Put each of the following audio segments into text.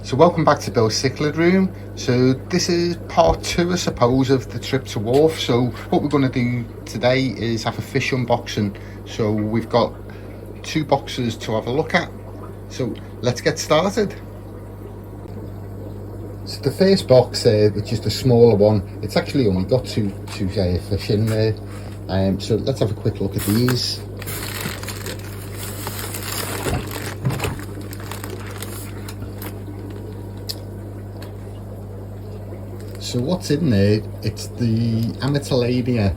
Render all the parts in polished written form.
So welcome back to Bill's Cichlid Room. So this is part 2, I suppose, of the trip to Wharf. So what we're going to do today is have a fish unboxing. So we've got 2 boxes to have a look at. So let's get started. So the first box, which is the smaller one, it's actually only got two fish in there. So let's have a quick look at these. So what's in there, it's the Amatelania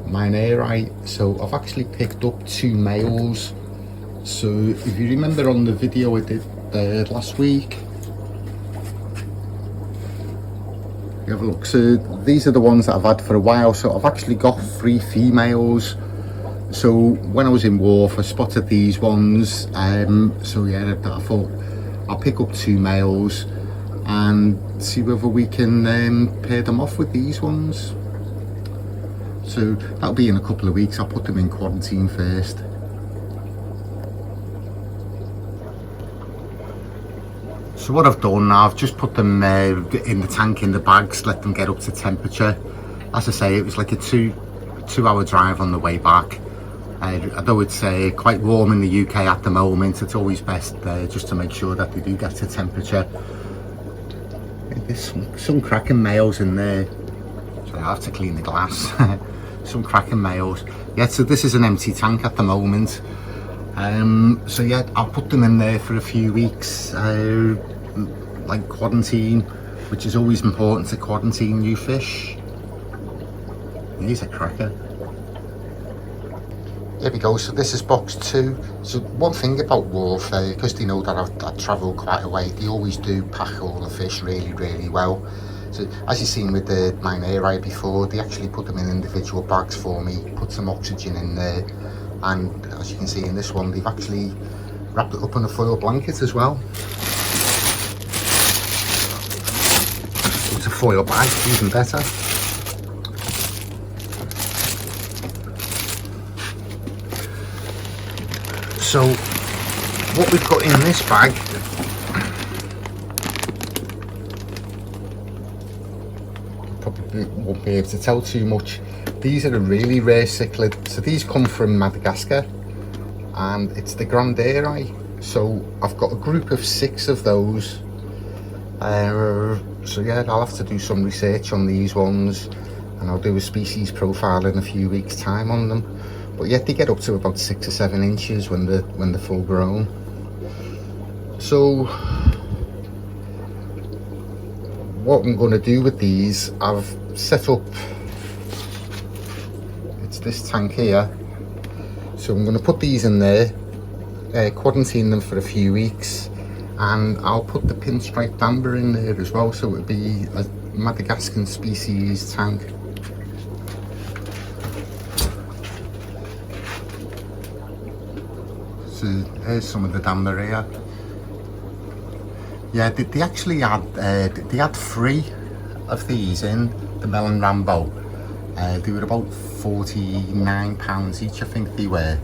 mineri. So I've actually picked up 2 males. So if you remember on the video I did last week, you have a look. So these are the ones that I've had for a while. So I've actually got 3 females. So when I was in Wharf, I spotted these ones. So yeah, I thought I'll pick up 2 males and see whether we can pair them off with these ones. So that'll be in a couple of weeks. I'll put them in quarantine first. So what I've done now, I've just put them in the tank in the bags, let them get up to temperature. As I say, it was like a two-hour drive on the way back. Although it's quite warm in the UK at the moment, it's always best just to make sure that they do get to temperature. There's some cracking males in there, so I have to clean the glass. Some cracking males. Yeah, so this is an empty tank at the moment. So yeah, I'll put them in there for a few weeks, like quarantine, which is always important to quarantine new fish. He's a cracker. There we go, so this is box 2. So one thing about Wharf, because they know that I travel quite a way, they always do pack all the fish really well. So as you've seen with the mineri before, they actually put them in individual bags for me, put some oxygen in there, and as you can see in this one, they've actually wrapped it up in a foil blanket as well. So it's a foil bag, even better. So what we've got in this bag, probably won't be able to tell too much. These are a really rare cichlid. So these come from Madagascar, and it's the Granderi. So I've got a group of 6 of those. So yeah, I'll have to do some research on these ones, and I'll do a species profile in a few weeks' time on them. But yet they get up to about 6 or 7 inches when they're full grown. So what I'm going to do with these, I've set up, it's this tank here. So I'm going to put these in there, quarantine them for a few weeks, and I'll put the pinstriped amber in there as well. So it'll be a Madagascan species tank. So here's some of the damper here. Yeah, they actually had 3 of these in the Melon Rambo. They were about £49 each, I think they were.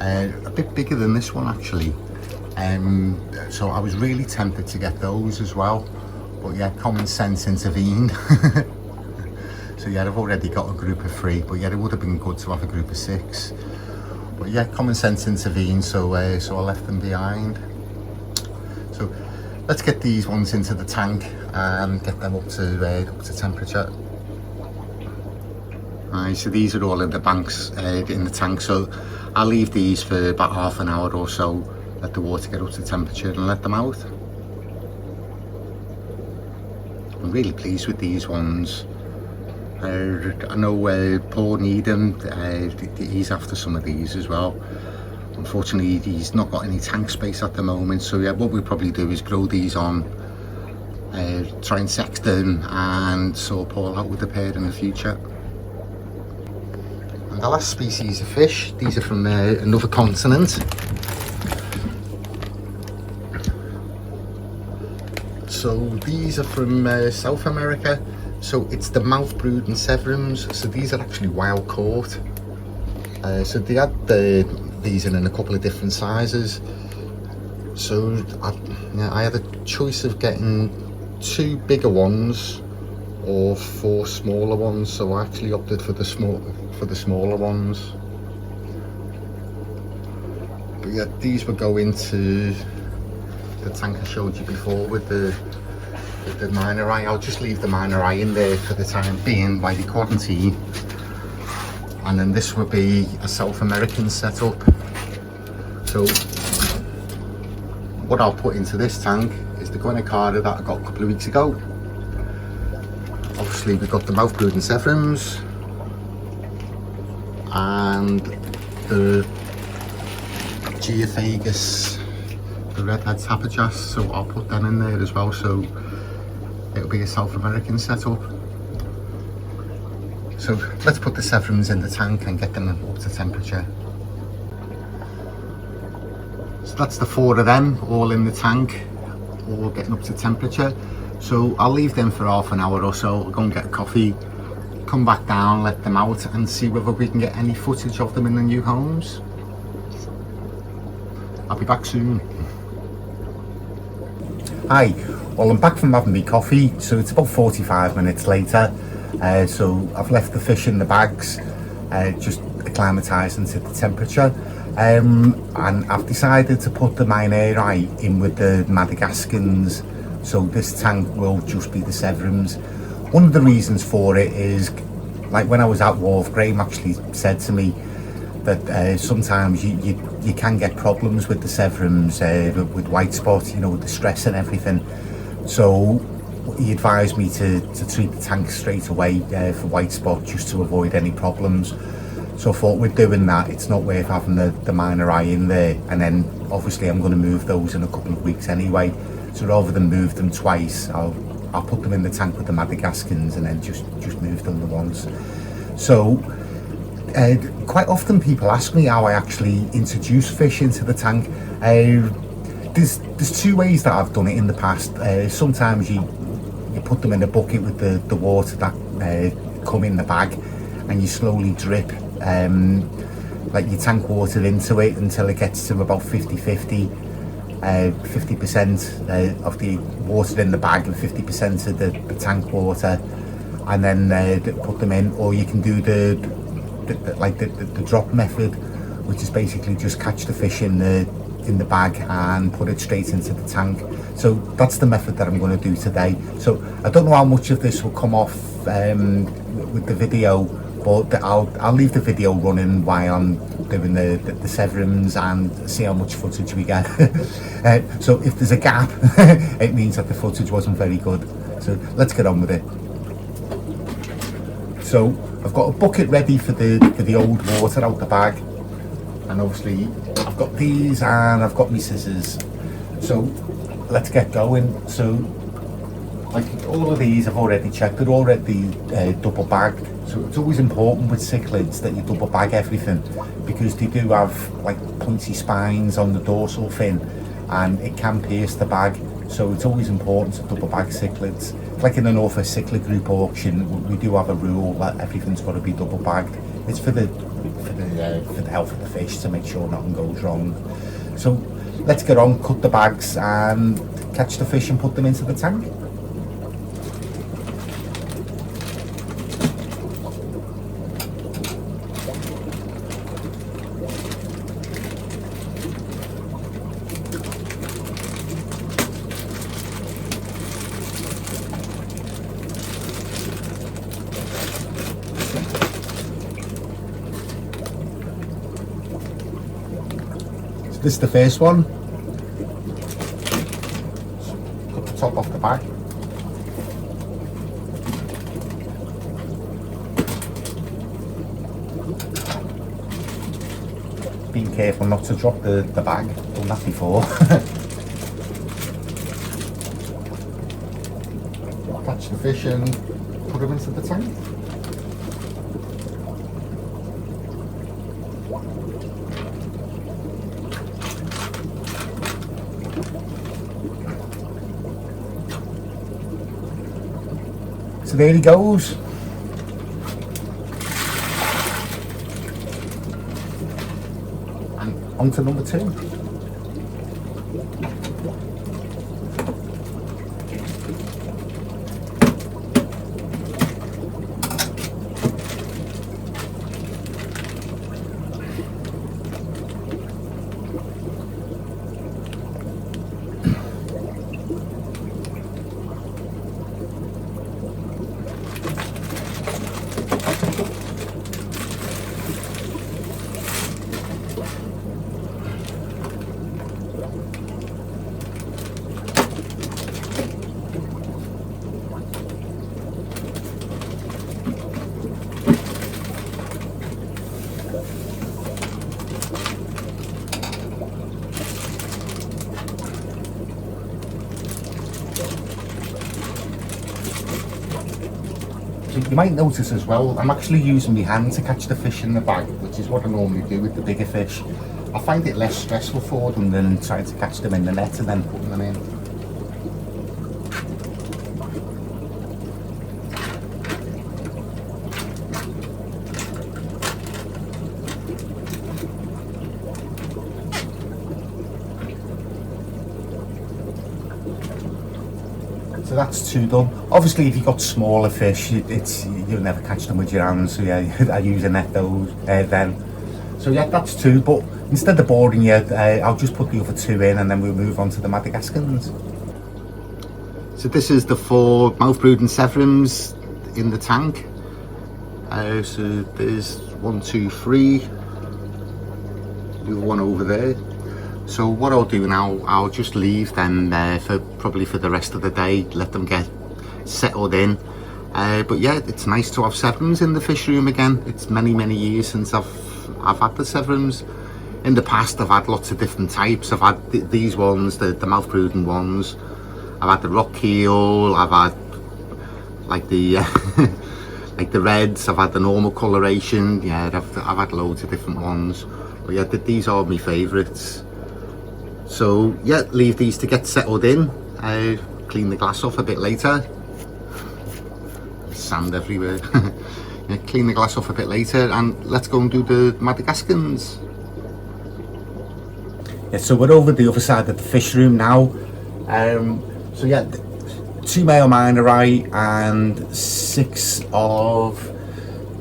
A bit bigger than this one actually. So I was really tempted to get those as well, but yeah, common sense intervened. So yeah, I've already got a group of 3, but yeah, it would have been good to have a group of 6. But yeah, common sense intervened, so I left them behind. So let's get these ones into the tank and get them up to temperature. Right, so these are all in the banks in the tank. So I'll leave these for about half an hour or so, let the water get up to temperature and let them out. I'm really pleased with these ones. I know Paul Needham, he's after some of these as well. Unfortunately, he's not got any tank space at the moment, so yeah, what we'll probably do is grow these on, try and sex them, and sort Paul out with the pair in the future. And the last species of fish, these are from another continent. So these are from South America. So it's the mouth brood and severums. So these are actually wild caught. So they had these in a couple of different sizes. So I had a choice of getting 2 bigger ones or 4 smaller ones. So I actually opted for the smaller ones. But yeah, these would go into the tank I showed you before with the minor eye. I'll just leave the minor eye in there for the time being while you quarantine. And then this would be a South American setup. So what I'll put into this tank is the Guanacarda that I got a couple of weeks ago. Obviously we've got the mouth brooding Zephyrums and the Geophagus, the redhead tapajos, so I'll put them in there as well. So it'll be a South American setup. So let's put the Zephyrums in the tank and get them up to temperature. So that's the 4 of them all in the tank, all getting up to temperature. So I'll leave them for half an hour or so. I'll go and get a coffee, come back down, let them out and see whether we can get any footage of them in the new homes. I'll be back soon. Hi, well I'm back from having my coffee, so it's about 45 minutes later. So I've left the fish in the bags, just acclimatising to the temperature, and I've decided to put the minor eye in with the Madagascans, so this tank will just be the Zephyrums. One of the reasons for it is, like when I was at Wharf, Graham actually said to me that sometimes you can get problems with the Zephyrums, with white spot, you know, with the stress and everything. So he advised me to treat the tank straight away for white spot, just to avoid any problems. So I thought, with doing that, it's not worth having the minor eye in there, and then obviously I'm going to move those in a couple of weeks anyway. So rather than move them twice, I'll put them in the tank with the Madagascans and then just move them the once. So quite often people ask me how I actually introduce fish into the tank. There's 2 ways that I've done it in the past. Sometimes you put them in a bucket with the water that come in the bag, and you slowly drip like your tank water into it until it gets to about 50-50, 50% of the water in the bag and 50% of the tank water, and then put them in. Or you can do the drop method, which is basically just catch the fish in the bag and put it straight into the tank. So that's the method that I'm going to do today. So I don't know how much of this will come off with the video, but I'll leave the video running while I'm doing the Zephyrums and see how much footage we get. So if there's a gap, it means that the footage wasn't very good. So let's get on with it. So I've got a bucket ready for the old water out the bag, and obviously I've got these and I've got my scissors. So let's get going. So like all of these I've already checked, they're already double bagged. So it's always important with cichlids that you double bag everything, because they do have like pointy spines on the dorsal fin and it can pierce the bag. So it's always important to double bag cichlids. Like in the North West Cichlid Group auction, we do have a rule that everything's got to be double bagged. It's for the health of the fish, to make sure nothing goes wrong. So let's get on, cut the bags and catch the fish and put them into the tank. This is the first one. Cut the top off the bag. Being careful not to drop the bag, done that before. Catch the fish and put them into the tank. So there he goes. on to number 2. You might notice as well, I'm actually using my hand to catch the fish in the bag, which is what I normally do with the bigger fish. I find it less stressful for them than trying to catch them in the net and then putting them in. So that's 2 done. Obviously, if you've got smaller fish, you'll never catch them with your hands. So yeah, I use a net those then. So yeah, that's 2. But instead of boring you, I'll just put the other 2 in, and then we'll move on to the Madagascans. So this is the 4 mouth brooding Severums in the tank. So there's 1, 2, 3. The other one over there. So what I'll do now, I'll just leave them there for probably for the rest of the day, let them get settled in. But yeah, it's nice to have Severums in the fish room again. It's many years since I've had the Severums. In the past, I've had lots of different types. I've had these ones, the mouth brooding ones. I've had the rock keel. I've had like the like the reds. I've had the normal coloration. Yeah, I've had loads of different ones. But yeah, these are my favourites. So yeah, leave these to get settled in. Clean the glass off a bit later. Sand everywhere. Yeah, clean the glass off a bit later, and let's go and do the Madagascans. Yeah, so we're over the other side of the fish room now. So yeah, 2 male Minerai and 6 of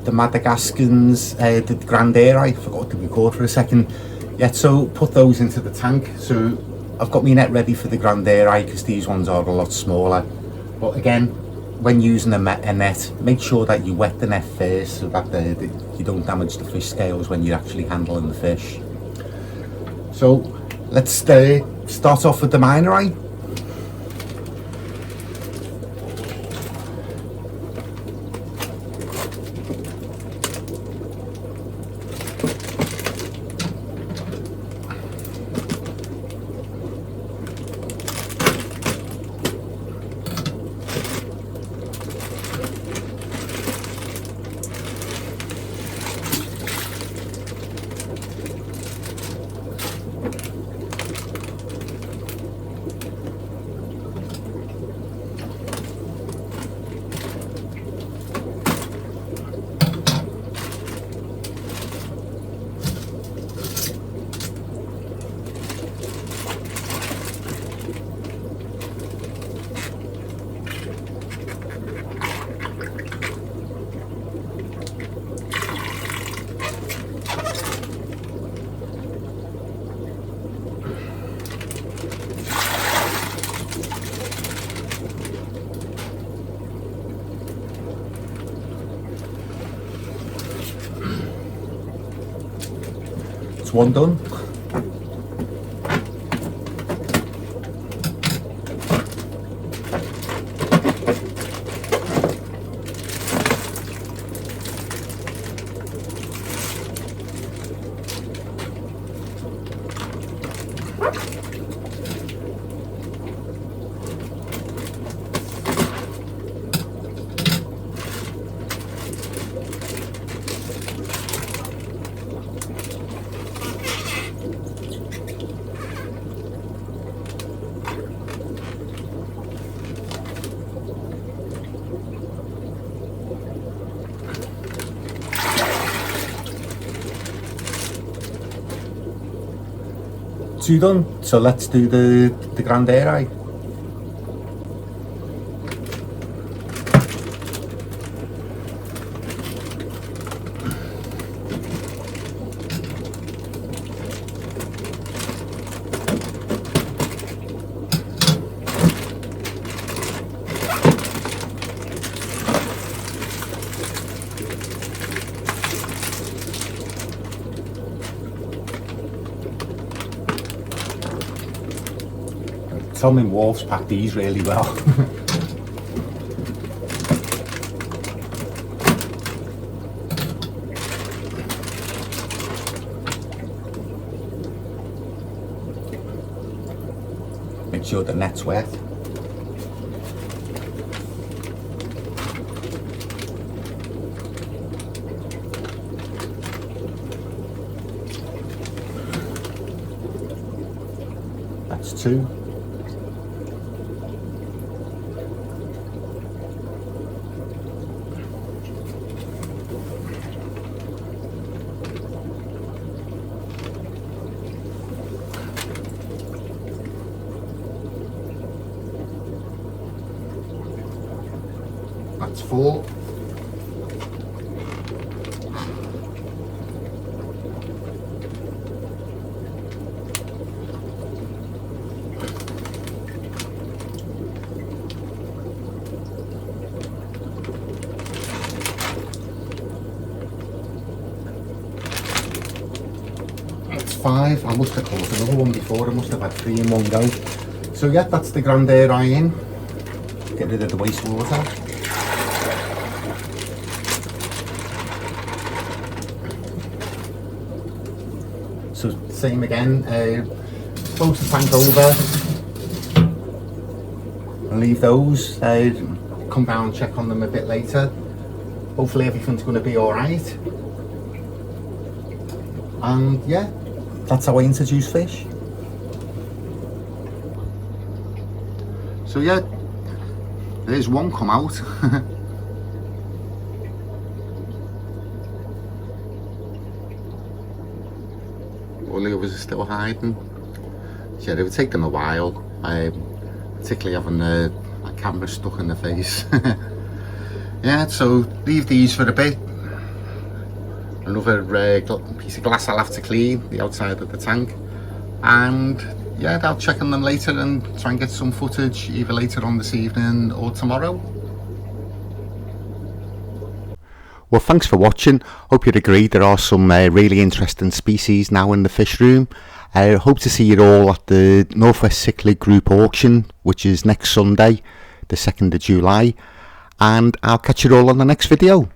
the Madagascans, the Grandairai. I forgot to record for a second. Yeah, so put those into the tank. So I've got my net ready for the Grandairai because these ones are a lot smaller. But again, when using a net, make sure that you wet the net first so that you don't damage the fish scales when you're actually handling the fish. So let's start off with the Minerai. One done. Two done, so let's do the Grand Air Eye. Tom in Wharf's pack these really well. Make sure the net's wet. That's two. That's four. That's five. I must have caught another one before. I must have had three in one go. So yeah, that's the Grand Air Eye in. Get rid of the wastewater. So same again, close the tank over and leave those, come down and check on them a bit later. Hopefully everything's going to be alright. And yeah, that's how I introduce fish. So yeah, there's one come out. All the others are still hiding. So yeah, it would take them a while, particularly having my camera stuck in the face. Yeah, so leave these for a bit. Another piece of glass I'll have to clean, the outside of the tank. And yeah, I'll check on them later and try and get some footage either later on this evening or tomorrow. Well, thanks for watching. Hope you'd agree there are some really interesting species now in the fish room. I hope to see you all at the Northwest Cichlid Group auction, which is next Sunday, the 2nd of July. And I'll catch you all on the next video.